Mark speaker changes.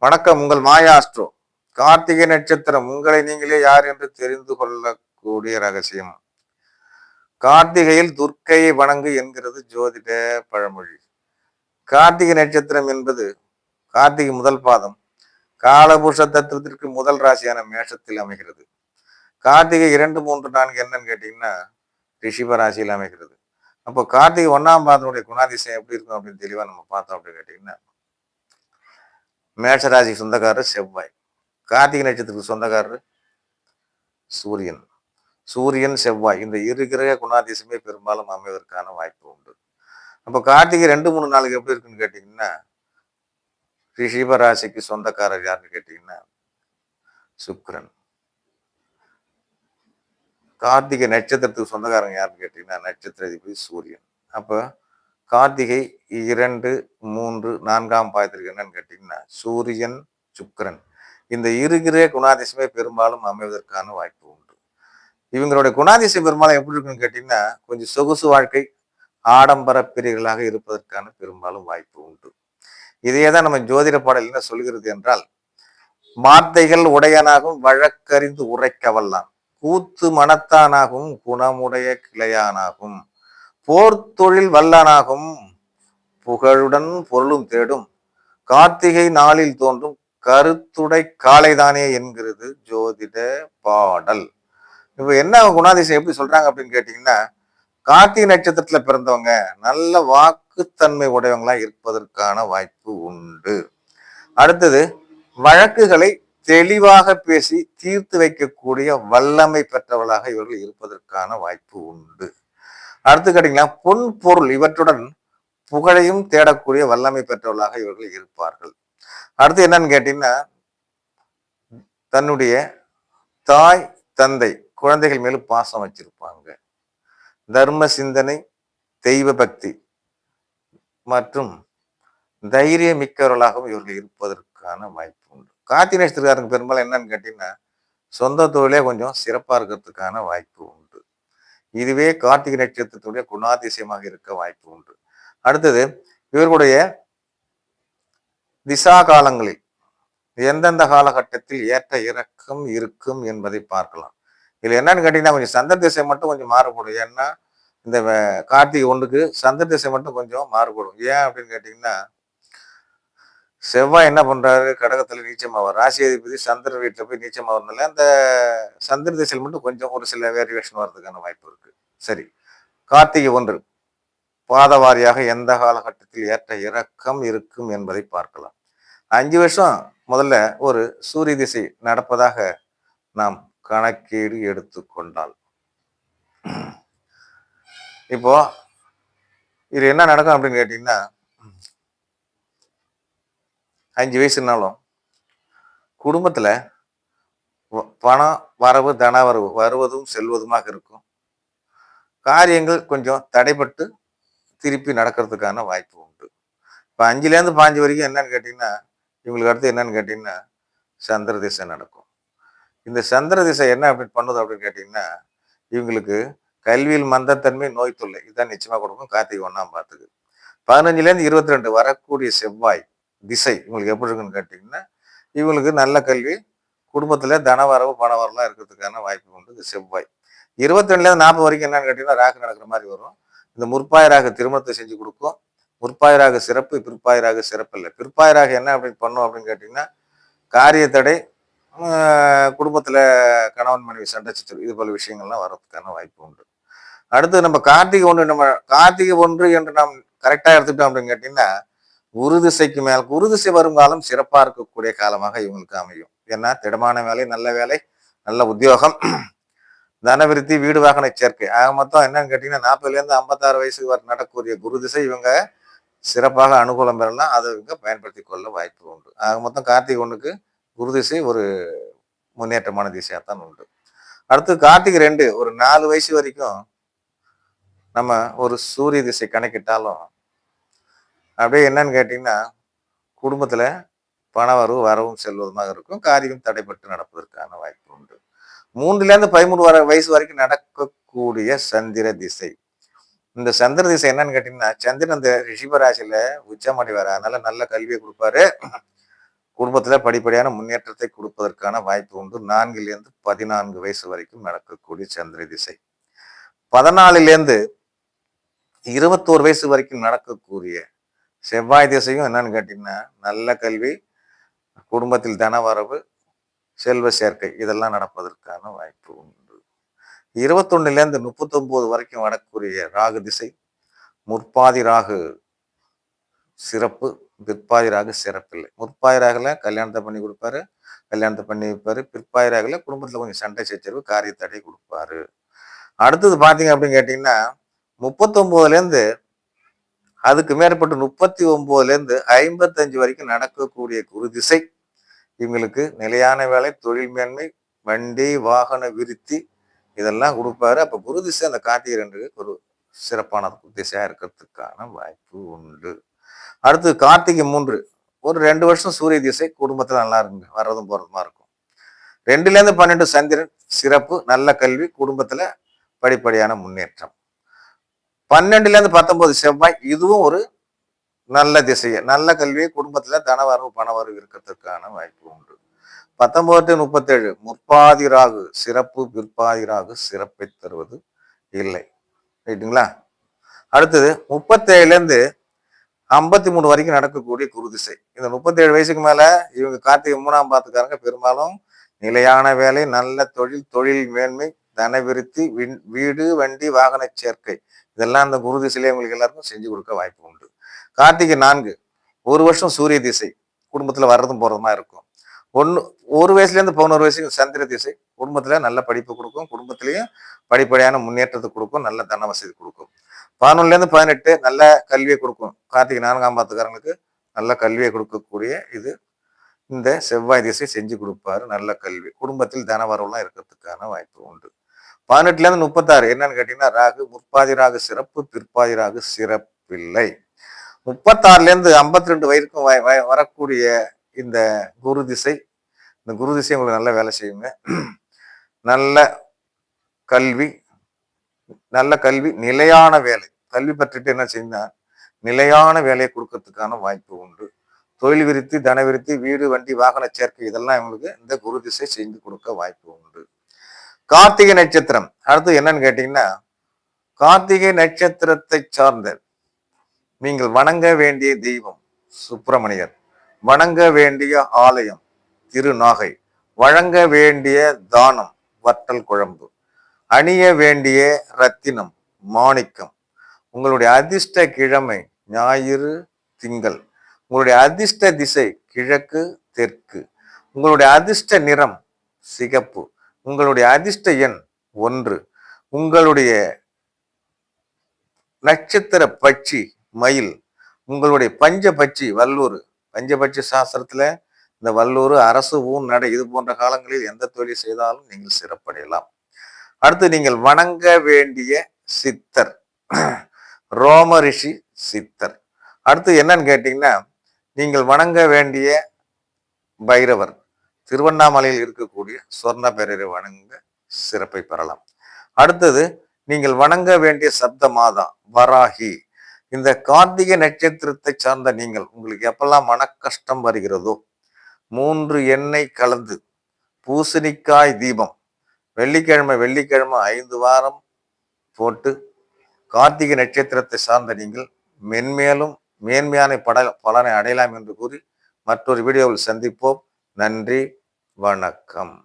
Speaker 1: வணக்கம். உங்கள் மாயா அஸ்ட்ரோ. கார்த்திகை நட்சத்திரம் உங்களை நீங்களே யார் என்று தெரிந்து கொள்ளக்கூடிய ரகசியம். கார்த்திகையில் துர்க்கையை வணங்கு என்கிறது ஜோதிட பழமொழி. கார்த்திகை நட்சத்திரம் என்பது கார்த்திகை முதல் பாதம் காலபுருஷ தத்துவத்திற்கு முதல் ராசியான மேஷத்தில் அமைகிறது. கார்த்திகை 2, 3, 4 என்னன்னு கேட்டீங்கன்னா ரிஷிப ராசியில் அமைகிறது. அப்போ கார்த்திகை 1ஆம் பாதனுடைய குணாதிசயம் எப்படி இருக்கும் அப்படின்னு தெளிவா நம்ம பார்த்தோம் அப்படின்னு கேட்டீங்கன்னா, மேஷராசிக்கு சொந்தக்காரர் செவ்வாய். கார்த்திகை நட்சத்திரத்துக்கு சொந்தக்காரர் சூரியன். சூரியன் செவ்வாய் இந்த இரு கிரக குணாதிசயமே பெரும்பாலும் அமைவதற்கான வாய்ப்பு உண்டு. அப்போ கார்த்திகை 2, 3, 4 எப்படி இருக்குன்னு கேட்டீங்கன்னா, ரிஷிப ராசிக்கு சொந்தக்காரர் யாருன்னு கேட்டீங்கன்னா சுக்கிரன். கார்த்திகை நட்சத்திரத்துக்கு சொந்தக்காரங்க யாருன்னு கேட்டீங்கன்னா நட்சத்திர அதிபதி சூரியன். அப்போ கார்த்திகை 2, 3, 4ஆம் பாதத்திற்கு என்னன்னு கேட்டீங்கன்னா சூரியன் சுக்கிரன் இந்த இரு கிரக குணாதிசயமே பெரும்பாலும் அமைவதற்கான வாய்ப்பு உண்டு. இவங்களுடைய குணாதிசயம் பெரும்பாலும் எப்படி இருக்குன்னு கேட்டீங்கன்னா கொஞ்சம் சொகுசு வாழ்க்கை, ஆடம்பர பிரிவுகளாக இருப்பதற்கான பெரும்பாலும் வாய்ப்பு உண்டு. இதையே தான் நம்ம ஜோதிட பாடல் என்ன சொல்கிறது என்றால், வார்த்தைகள் உடையனாகவும் வழக்கறிந்து உரைக்க வல்லான், கூத்து மனத்தானாகவும் குணமுடைய கிளையானாகும், போர் தொழில் வல்லனாகும், புகழுடன் பொருளும் தேடும், கார்த்திகை நாளில் தோன்றும் கருத்துடை காளைதானே என்கிறது ஜோதிட பாடல். இப்ப என்ன குணாதிசயம் எப்படி சொல்றாங்க அப்படின்னு கேட்டீங்கன்னா, கார்த்திகை நட்சத்திரத்துல பிறந்தவங்க நல்ல வாக்குத்தன்மை உடையவங்களா இருப்பதற்கான வாய்ப்பு உண்டு. அடுத்தது வழக்குகளை தெளிவாக பேசி தீர்த்து வைக்கக்கூடிய வல்லமை பெற்றவர்களாக இவர்கள் இருப்பதற்கான வாய்ப்பு உண்டு. அடுத்து கேட்டீங்கன்னா பொன் பொருள் இவற்றுடன் புகழையும் தேடக்கூடிய வல்லமை பெற்றவர்களாக இவர்கள் இருப்பார்கள். அடுத்து என்னன்னு கேட்டீங்கன்னா, தன்னுடைய தாய் தந்தை குழந்தைகள் மேலும் பாசம் வச்சிருப்பாங்க. தர்ம சிந்தனை, தெய்வ பக்தி மற்றும் தைரிய மிக்கவர்களாகவும் இவர்கள் இருப்பதற்கான வாய்ப்பு உண்டு. கார்த்திகை நட்சத்திரக்காரங்க பெரும்பாலும் என்னன்னு கேட்டீங்கன்னா சொந்த தொழிலே கொஞ்சம் சிறப்பா இருக்கிறதுக்கான வாய்ப்பு உண்டு. இதுவே கார்த்திகை நட்சத்திரத்துடைய குணாதிசயமாக இருக்க வாய்ப்பு உண்டு. அடுத்தது இவர்களுடைய திசா காலங்களில் எந்தெந்த காலகட்டத்தில் ஏற்ற இறக்கம் இருக்கும் என்பதை பார்க்கலாம். இதுல என்னன்னு கேட்டீங்கன்னா கொஞ்சம் சந்திர திசை மட்டும் கொஞ்சம் மாறுபடும். ஏன்னா இந்த கார்த்திகை 1க்கு சந்திர திசை மட்டும் கொஞ்சம் மாறுபடும். ஏன் அப்படின்னு கேட்டீங்கன்னா, செவ்வாய் என்ன பண்றாரு, கடகத்துல நீச்சமாவார். ராசி அதிபதி சந்திர வீட்டுல போய் நீச்சமாவதுனால அந்த சந்திர திசையில் மட்டும் கொஞ்சம் ஒரு சில வேரியேஷன் வர்றதுக்கான வாய்ப்பு இருக்கு. சரி, கார்த்திகை 1 பாதவாரியாக எந்த காலகட்டத்தில் ஏற்ற இறக்கம் இருக்கும் என்பதை பார்க்கலாம். 5 வருஷம் முதல்ல ஒரு சூரிய திசை நடப்பதாக நாம் கணக்கீடு எடுத்துக்கொண்டால், இப்போ இது என்ன நடக்கும் அப்படின்னு கேட்டீங்கன்னா, 5 வயசுனாலும் குடும்பத்துல பணம் வரவு தனவரவு வருவதும் செல்வதுமாக இருக்கும். காரியங்கள் கொஞ்சம் தடைபட்டு திருப்பி நடக்கிறதுக்கான வாய்ப்பு உண்டு. இப்போ 5லேருந்து 5 வரைக்கும் என்னன்னு கேட்டீங்கன்னா, இவங்களுக்கு அடுத்து என்னன்னு கேட்டீங்கன்னா சந்திர திசை நடக்கும். இந்த சந்திர திசை என்ன அப்படி பண்ணுது அப்படின்னு கேட்டீங்கன்னா, இவங்களுக்கு கல்வியில் மந்தத்தன்மை, நோய் தொல்லை இதுதான் நிச்சயமா கொடுக்கும். கார்த்திகை 1ஆம் பாதத்துக்கு 15லேருந்து 22 வரக்கூடிய செவ்வாய் திசை இவங்களுக்கு எப்படி இருக்குன்னு கேட்டீங்கன்னா, இவங்களுக்கு நல்ல கல்வி, குடும்பத்துல தனவரவு பணவரவுலாம் இருக்கிறதுக்கான வாய்ப்பு உண்டு. இந்த செவ்வாய் 22லேருந்து 40 வரைக்கும் என்னன்னு கேட்டீங்கன்னா ராகு நடக்கிற மாதிரி வரும். இந்த முற்பாயராக திருமணத்தை செஞ்சு கொடுக்கும். முற்பாயராக சிறப்பு, பிற்பாயராக சிறப்பு இல்லை. பிற்பாயராக என்ன அப்படின்னு பண்ணும் அப்படின்னு கேட்டீங்கன்னா, காரிய தடை, குடும்பத்துல கணவன் மனைவி சண்டை சச்சரவு இது போல விஷயங்கள்லாம் வர்றதுக்கான வாய்ப்பு உண்டு. அடுத்து நம்ம கார்த்திகை 1 என்று நாம் கரெக்டா எடுத்துட்டோம் அப்படின்னு கேட்டீங்கன்னா, குரு திசைக்கு மேல் குரு திசை வரும் காலம் சிறப்பா இருக்கக்கூடிய காலமாக இவங்களுக்கு அமையும். ஏன்னா திடமான வேலை, நல்ல வேலை, நல்ல உத்தியோகம், தனவிருத்தி, வீடு வாகன சேர்க்கை. ஆக மொத்தம் என்னன்னு கேட்டீங்கன்னா 40லேருந்து 56 வயசு வரை நடக்கக்கூடிய குரு திசை இவங்க சிறப்பாக அனுகூலம் பெறலாம். அதை இவங்க பயன்படுத்தி கொள்ள வாய்ப்பு உண்டு. ஆக மொத்தம் கார்த்திகை 1க்கு குரு திசை ஒரு முன்னேற்றமான திசையாகத்தான் உண்டு. அடுத்து கார்த்திகை 2 ஒரு 4 வயசு வரைக்கும் நம்ம ஒரு சூரிய திசை கணக்கிட்டாலும் அப்படியே என்னன்னு கேட்டீங்கன்னா, குடும்பத்துல பண வரவு வரவும் செல்வதுமாக இருக்கும். காரியம் தடைபட்டு நடப்பதற்கான வாய்ப்பு உண்டு. 3லேருந்து 13 வயசு வரைக்கும் நடக்கக்கூடிய சந்திர திசை. இந்த சந்திர திசை என்னன்னு கேட்டீங்கன்னா, சந்திரன் இந்த ரிஷிப ராசியில உச்சமடைவார். அதனால நல்ல கல்வியை கொடுப்பாரு. குடும்பத்துல படிப்படியான முன்னேற்றத்தை கொடுப்பதற்கான வாய்ப்பு உண்டு. 4லிருந்து 14 வயசு வரைக்கும் நடக்கக்கூடிய சந்திர திசை. 14லிருந்து 21 வயசு வரைக்கும் நடக்கக்கூடிய செவ்வாய் திசையும் என்னன்னு கேட்டீங்கன்னா, நல்ல கல்வி, குடும்பத்தில் தனவரவு, செல்வ சேர்க்கை இதெல்லாம் நடப்பதற்கான வாய்ப்பு உண்டு. 21லிருந்து 39 வரைக்கும் வரக்கூடிய ராகு திசை, முற்பாதி ராகு சிறப்பு, பிற்பாதி ராகு சிறப்பில்லை. முற்பாதி ராகுல கல்யாணத்தை பண்ணி கொடுப்பாரு, கல்யாணத்தை பண்ணி வைப்பாரு. பிற்பாதி ராகுல குடும்பத்துல கொஞ்சம் சண்டை சச்சரவு, காரிய தடை கொடுப்பாரு. அடுத்தது பாத்தீங்க அப்படின்னு கேட்டீங்கன்னா, 39லேருந்து அதுக்கு மேற்பட்டு 39லேருந்து 55 வரைக்கும் நடக்கக்கூடிய குரு திசை இவங்களுக்கு நிலையான வேலை, தொழில் மேன்மை, வண்டி, வாகன விருத்தி இதெல்லாம் கொடுப்பாரு. அப்ப குரு திசை அந்த கார்த்திகை 2க்கு ஒரு சிறப்பான திசையா இருக்கிறதுக்கான வாய்ப்பு உண்டு. அடுத்து கார்த்திகை 3 ஒரு 2 வருஷம் சூரிய திசை குடும்பத்துல நல்லா இருக்குங்க, வர்றதும் போறதுமா இருக்கும். 2லேருந்து 12 சந்திரன் சிறப்பு, நல்ல கல்வி, குடும்பத்துல படிப்படியான முன்னேற்றம். 12லேருந்து 19 செவ்வாய் இதுவும் ஒரு நல்ல திசையை, நல்ல கல்வி, குடும்பத்துல தனவரவு பணவரவு இருக்கிறதுக்கான வாய்ப்பு உண்டு. 19 to 37 முற்பாதி ராகு சிறப்பு, பிற்பாதி ராகு சிறப்பை தருவது இல்லை. ரைட்டுங்களா? அடுத்தது 37லேருந்து 53 வரைக்கும் நடக்கக்கூடிய குரு திசை. இந்த 37 வயசுக்கு மேல இவங்க கார்த்திகை 3ஆம் பாத்துக்காரங்க பெரும்பாலும் நிலையான வேலை, நல்ல தொழில், தொழில் மேன்மை, தனவிருத்தி, வீடு, வண்டி, வாகன சேர்க்கை இதெல்லாம் அந்த குரு திசையிலே உங்களுக்கு எல்லாருக்கும் செஞ்சு கொடுக்க வாய்ப்பு உண்டு. கார்த்திகை 4 ஒரு வருஷம் சூரிய திசை, குடும்பத்துல வர்றதும் போறதுமா இருக்கும். ஒரு வயசுலேருந்து 11 வயசுக்கு சந்திர திசை, குடும்பத்துல நல்ல படிப்பு கொடுக்கும், குடும்பத்திலையும் படிப்படியான முன்னேற்றத்தை கொடுக்கும், நல்ல தன வசதி கொடுக்கும். 11லேருந்து 18 நல்ல கல்வியை கொடுக்கும். கார்த்திகை 4ஆம் பாத்துக்காரங்களுக்கு நல்ல கல்வியை கொடுக்கக்கூடிய இது இந்த செவ்வாய் திசை செஞ்சு கொடுப்பாரு. நல்ல கல்வி, குடும்பத்தில் தன வரவுலாம் இருக்கிறதுக்கான வாய்ப்பு உண்டு. 18லேருந்து 36 என்னன்னு கேட்டீங்கன்னா, ராகு முற்பாதி ராகு சிறப்பு, பிற்பாதி ராகு சிறப்பில்லை. 36லேருந்து 52 வயதுக்கும் வரக்கூடிய இந்த குரு திசை, இந்த குரு திசை உங்களுக்கு நல்ல வேலை செய்யுங்க. நல்ல கல்வி, நல்ல கல்வி, நிலையான வேலை, கல்வி பற்றிட்டு என்ன செய்யுங்க, நிலையான வேலையை கொடுக்கறதுக்கான வாய்ப்பு உண்டு. தொழில் விருத்தி, தன விருத்தி, வீடு, வண்டி, வாகன சேர்க்கை இதெல்லாம் இவங்களுக்கு இந்த குரு திசை செஞ்சு கொடுக்க வாய்ப்பு உண்டு. கார்த்திகை நட்சத்திரம் அடுத்து என்னன்னு கேட்டீங்கன்னா, கார்த்திகை நட்சத்திரத்தை சார்ந்த நீங்கள் வணங்க வேண்டிய தெய்வம் சுப்பிரமணியர், வணங்க வேண்டிய ஆலயம் திருநாகை, வழங்க வேண்டிய தானம் வற்றல் குழம்பு, அணிய வேண்டிய ரத்தினம் மாணிக்கம், உங்களுடைய அதிர்ஷ்ட கிழமை ஞாயிறு, திங்கள், உங்களுடைய அதிர்ஷ்ட திசை கிழக்கு, தெற்கு, உங்களுடைய அதிர்ஷ்ட நிறம் சிகப்பு, உங்களுடைய அதிர்ஷ்ட எண் 1, உங்களுடைய நட்சத்திர பட்சி மயில், உங்களுடைய பஞ்ச பட்சி வல்லூர். பஞ்சபட்சி சாஸ்திரத்துல இந்த வல்லூர், அரசு, ஊன் நடை இது போன்ற காலங்களில் எந்த தொழில் செய்தாலும் நீங்கள் சிறப்படையலாம். அடுத்து நீங்கள் வணங்க வேண்டிய சித்தர் ரோம ரிஷி சித்தர். அடுத்து என்னன்னு கேட்டீங்கன்னா, நீங்கள் வணங்க வேண்டிய பைரவர் திருவண்ணாமலையில் இருக்கக்கூடிய சொர்ண பேரரை வணங்க சிறப்பை பெறலாம். அடுத்தது நீங்கள் வணங்க வேண்டிய சப்த மாதா வராகி. இந்த கார்த்திகை நட்சத்திரத்தை சார்ந்த நீங்கள் உங்களுக்கு எப்பெல்லாம் மன கஷ்டம் வருகிறதோ 3 எண்ணெய் கலந்து பூசணிக்காய் தீபம் வெள்ளிக்கிழமை 5 வாரம் போட்டு கார்த்திகை நட்சத்திரத்தை சார்ந்த நீங்கள் மென்மேலும் மேன்மையான பலனை அடையலாம் என்று கூறி மற்றொரு வீடியோவில் சந்திப்போம். நன்றி, வணக்கம்.